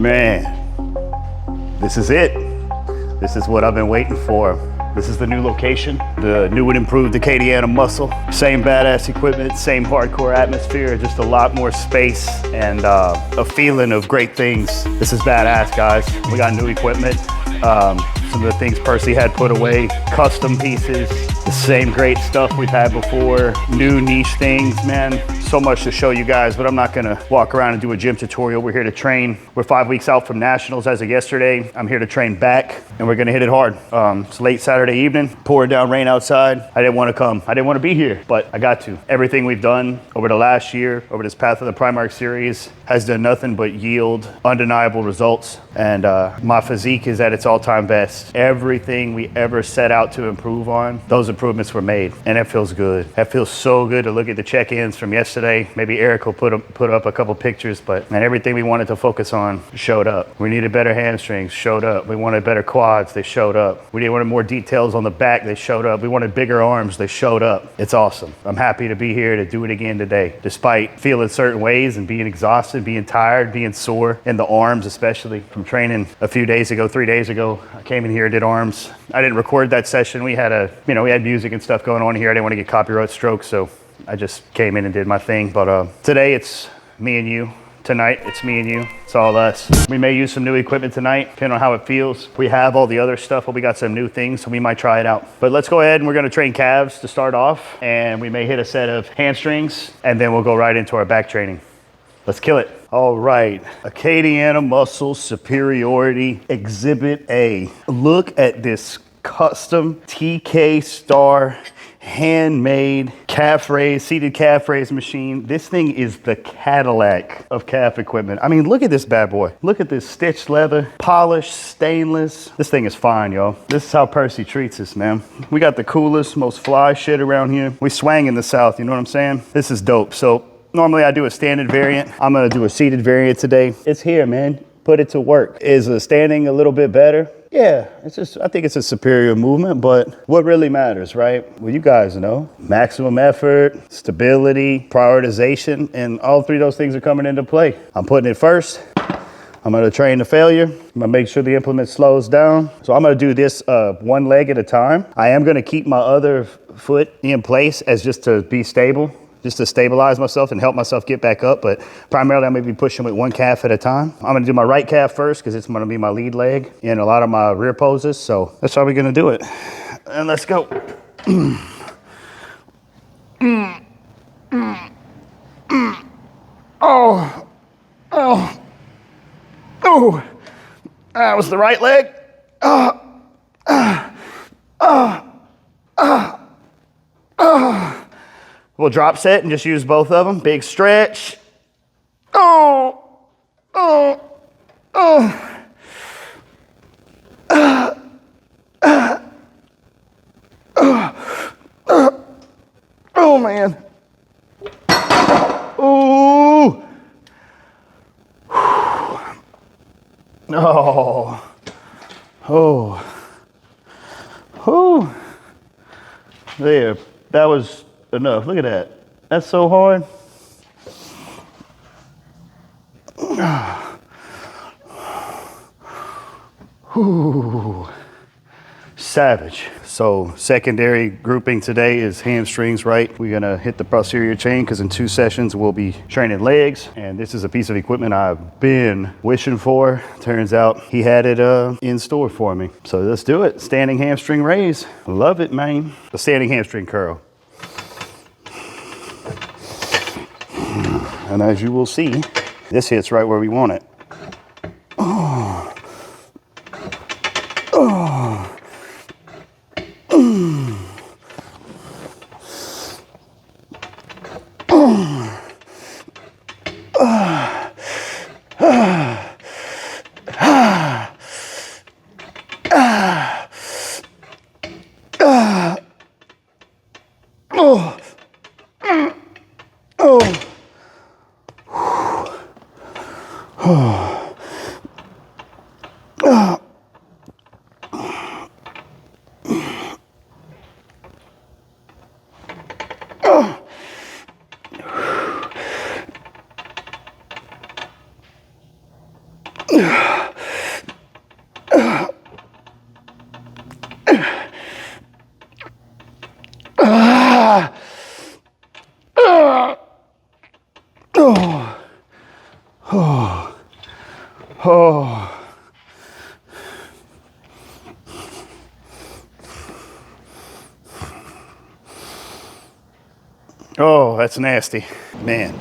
Man, this is it. This is what I've been waiting for. This is the new location, the new and improved Acadiana Muscle. Same badass equipment, same hardcore atmosphere, just a lot more space and a feeling of great things. This is badass, guys. We got new equipment. Some of the things Percy had put away, custom pieces, the same great stuff we've had before, new niche things, man. So much to show you guys, but I'm not gonna walk around and do a gym tutorial. We're here to train. We're 5 weeks out from nationals as of yesterday. I'm here to train back and we're gonna hit it hard. It's late Saturday evening, pouring down rain outside. I didn't wanna come. I didn't wanna be here, but I got to. Everything we've done over the last year, over this path of the Primarch series, has done nothing but yield undeniable results. And my physique is at its all-time best. Everything we ever set out to improve on, those improvements were made, and it feels good. That feels so good to look at the check-ins from yesterday. Maybe Eric will put up a couple pictures, but man, everything we wanted to focus on showed up. We needed better hamstrings, showed up. We wanted better quads, they showed up. We wanted more details on the back, they showed up. We wanted bigger arms, they showed up. It's awesome. I'm happy to be here to do it again today, despite feeling certain ways and being exhausted, being tired, being sore in the arms, especially from training a few days ago, 3 days ago. I came in here, did arms. I didn't record that session. We had we had music and stuff going on here. I didn't want to get copyright strokes, so I just came in and did my thing. But today it's me and you. Tonight it's me and you. It's all us. We may use some new equipment tonight, depending on how it feels. We have all the other stuff, but we got some new things, so we might try it out. But let's go ahead and we're gonna train calves to start off, and we may hit a set of hamstrings, and then we'll go right into our back training. Let's kill it. All right, Acadiana Muscle Superiority Exhibit A. Look at this custom TK Star handmade calf raise, seated calf raise machine. This thing is the Cadillac of calf equipment. I mean, look at this bad boy. Look at this stitched leather, polished, stainless. This thing is fine, y'all. This is how Percy treats us, man. We got the coolest, most fly shit around here. We swang in the South, you know what I'm saying? This is dope. So normally I do a standard variant. I'm gonna do a seated variant today. It's here, man. Put it to work. Is the standing a little bit better? Yeah, I think it's a superior movement, but what really matters, right? Well, you guys know, maximum effort, stability, prioritization, and all three of those things are coming into play. I'm putting it first. I'm gonna train the failure. I'm gonna make sure the implement slows down. So I'm gonna do this one leg at a time. I am gonna keep my other foot in place as just to be stable, just to stabilize myself and help myself get back up. But primarily I'm gonna be pushing with one calf at a time. I'm gonna do my right calf first because it's gonna be my lead leg in a lot of my rear poses. So that's how we're gonna do it. And let's go. Oh, oh, oh, that was the right leg. We'll drop set and just use both of them. Big stretch. Oh, oh, oh. Oh, man. Ooh. Oh. Oh. Oh. There. That was enough. Look at that. That's so hard. Ooh. Savage. So secondary grouping today is hamstrings, right? We're gonna hit the posterior chain because in 2 sessions we'll be training legs. And this is a piece of equipment I've been wishing for. Turns out he had it in store for me. So let's do it. Standing hamstring raise. Love it, man. The standing hamstring curl. And as you will see, this hits right where we want it. Oh. Oh. Oh, that's nasty. Man,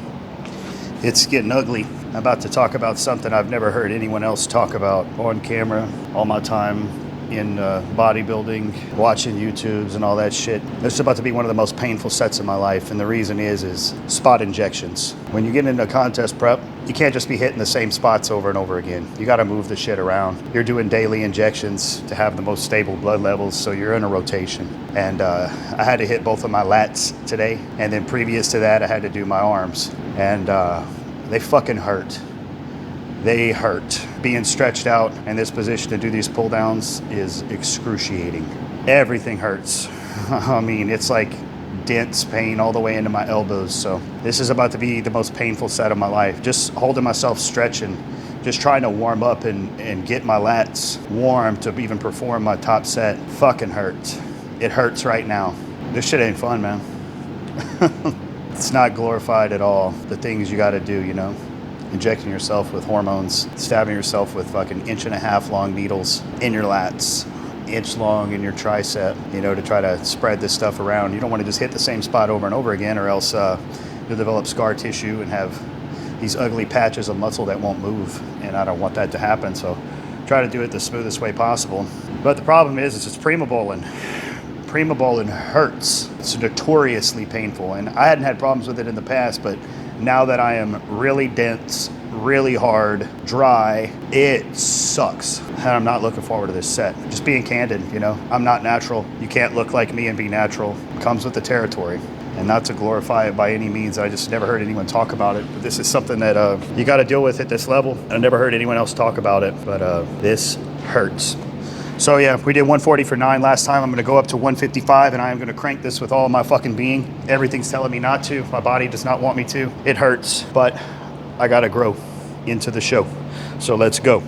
it's getting ugly. I'm about to talk about something I've never heard anyone else talk about on camera all my time in bodybuilding, watching YouTubes and all that shit. This is about to be one of the most painful sets of my life, and the reason is spot injections. When you get into contest prep, you can't just be hitting the same spots over and over again. You gotta move the shit around. You're doing daily injections to have the most stable blood levels, so you're in a rotation. And I had to hit both of my lats today, and then previous to that, I had to do my arms. And they fucking hurt. They hurt. Being stretched out in this position to do these pull downs is excruciating. Everything hurts. I mean, it's like dense pain all the way into my elbows. So this is about to be the most painful set of my life. Just holding myself stretching, just trying to warm up and get my lats warm to even perform my top set. Fucking hurts. It hurts right now. This shit ain't fun, man. It's not glorified at all. The things you gotta do, you know? Injecting yourself with hormones, stabbing yourself with fucking 1.5-inch long needles in your lats, inch long in your tricep, you know, to try to spread this stuff around. You don't want to just hit the same spot over and over again, or else you'll develop scar tissue and have these ugly patches of muscle that won't move, and I don't want that to happen. So try to do it the smoothest way possible. But the problem is it's Primabolin. Primabolin hurts. It's notoriously painful, and I hadn't had problems with it in the past, but now that I am really dense, really hard, dry, it sucks. And I'm not looking forward to this set. Just being candid, you know, I'm not natural. You can't look like me and be natural. It comes with the territory. And not to glorify it by any means, I just never heard anyone talk about it. But this is something that you got to deal with at this level. I never heard anyone else talk about it, but this hurts. So yeah, we did 140 for 9 last time. I'm gonna go up to 155, and I am gonna crank this with all my fucking being. Everything's telling me not to. My body does not want me to. It hurts, but I gotta grow into the show. So let's go.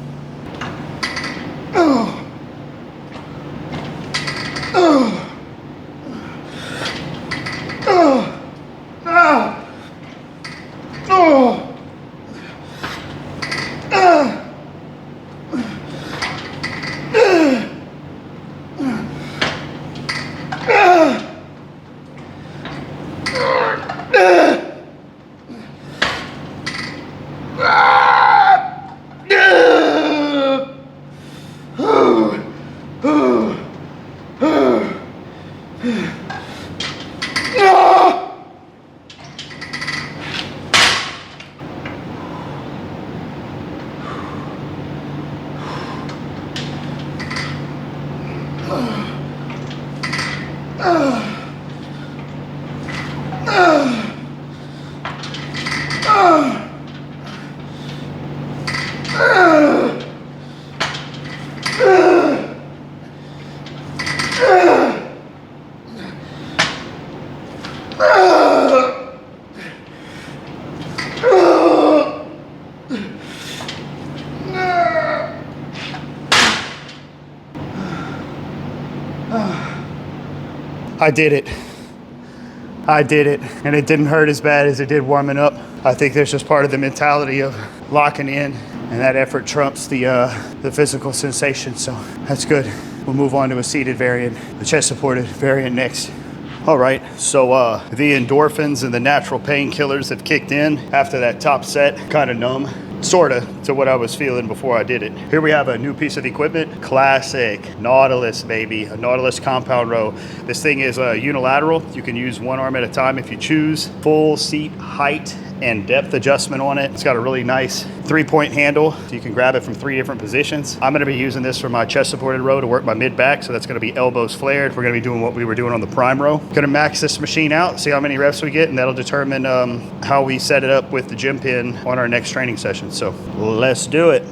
I did it. I did it, and it didn't hurt as bad as it did warming up. I think that's just part of the mentality of locking in, and that effort trumps the physical sensation, so that's good. We'll move on to a seated variant, the chest supported variant next. All right, so the endorphins and the natural painkillers have kicked in after that top set, kind of numb. Sorta to what I was feeling before I did it. Here we have a new piece of equipment, classic Nautilus, baby, a Nautilus compound row. This thing is unilateral. You can use one arm at a time if you choose. Full seat height and depth adjustment on it. It's got a really nice 3-point handle, so you can grab it from 3 different positions. I'm gonna be using this for my chest supported row to work my mid back, so that's gonna be elbows flared. We're gonna be doing what we were doing on the prime row. Gonna max this machine out, see how many reps we get, and that'll determine how we set it up with the gym pin on our next training session. So let's do it.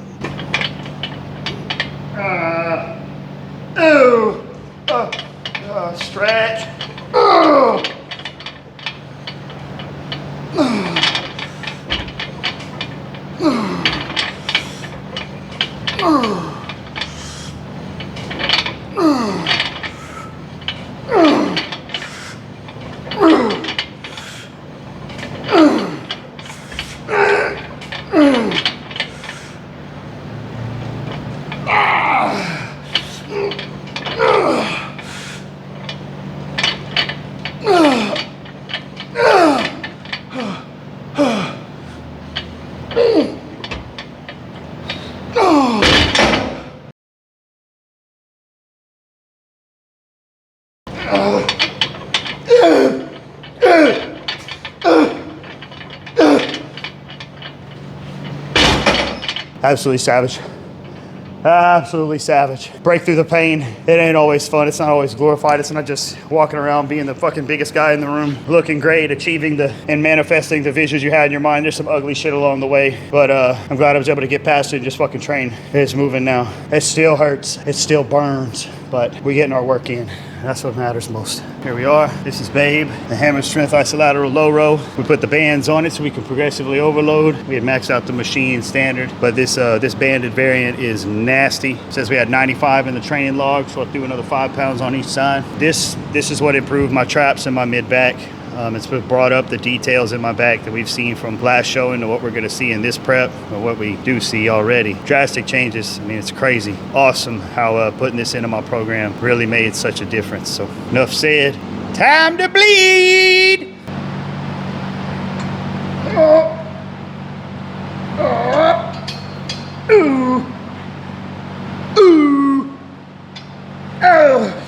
Stretch. Absolutely savage. Absolutely savage. Break through the pain. It ain't always fun. It's not always glorified. It's not just walking around being the fucking biggest guy in the room, looking great, achieving and manifesting the visions you had in your mind. There's some ugly shit along the way, but I'm glad I was able to get past it and just fucking train. It's moving now. It still hurts. It still burns, but we're getting our work in. That's what matters most. Here we are. This is Babe, the Hammer Strength Isolateral Low Row. We put the bands on it so we can progressively overload. We had maxed out the machine standard, but this banded variant is nasty. It says we had 95 in the training log, so I threw another 5 pounds on each side. This is what improved my traps and my mid back. It's brought up the details in my back that we've seen from last show into what we're going to see in this prep, or what we do see already. Drastic changes. I mean, it's crazy. Awesome how putting this into my program really made such a difference. So enough said. Time to bleed. Ooh. Ooh. Oh.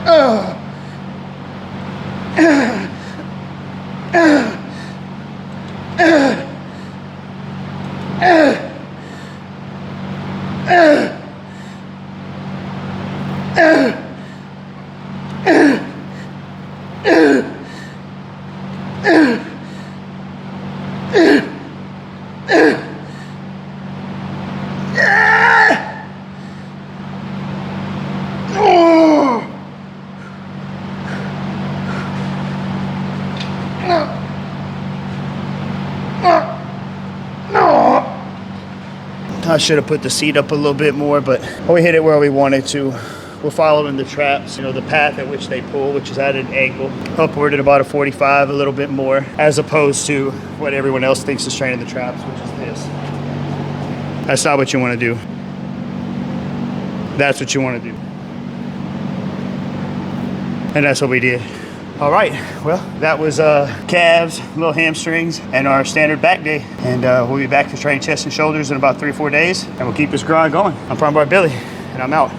Oh. I should have put the seat up a little bit more, but we hit it where we wanted to. We're following the traps, the path at which they pull, which is at an angle, upward at about a 45, a little bit more, as opposed to what everyone else thinks is training the traps, which is this. That's not what you want to do. That's what you want to do. And that's what we did. All right, well, that was calves, little hamstrings, and our standard back day. And we'll be back to train chest and shoulders in about 3 or 4 days, and we'll keep this grind going. I'm Primarch Billy, and I'm out.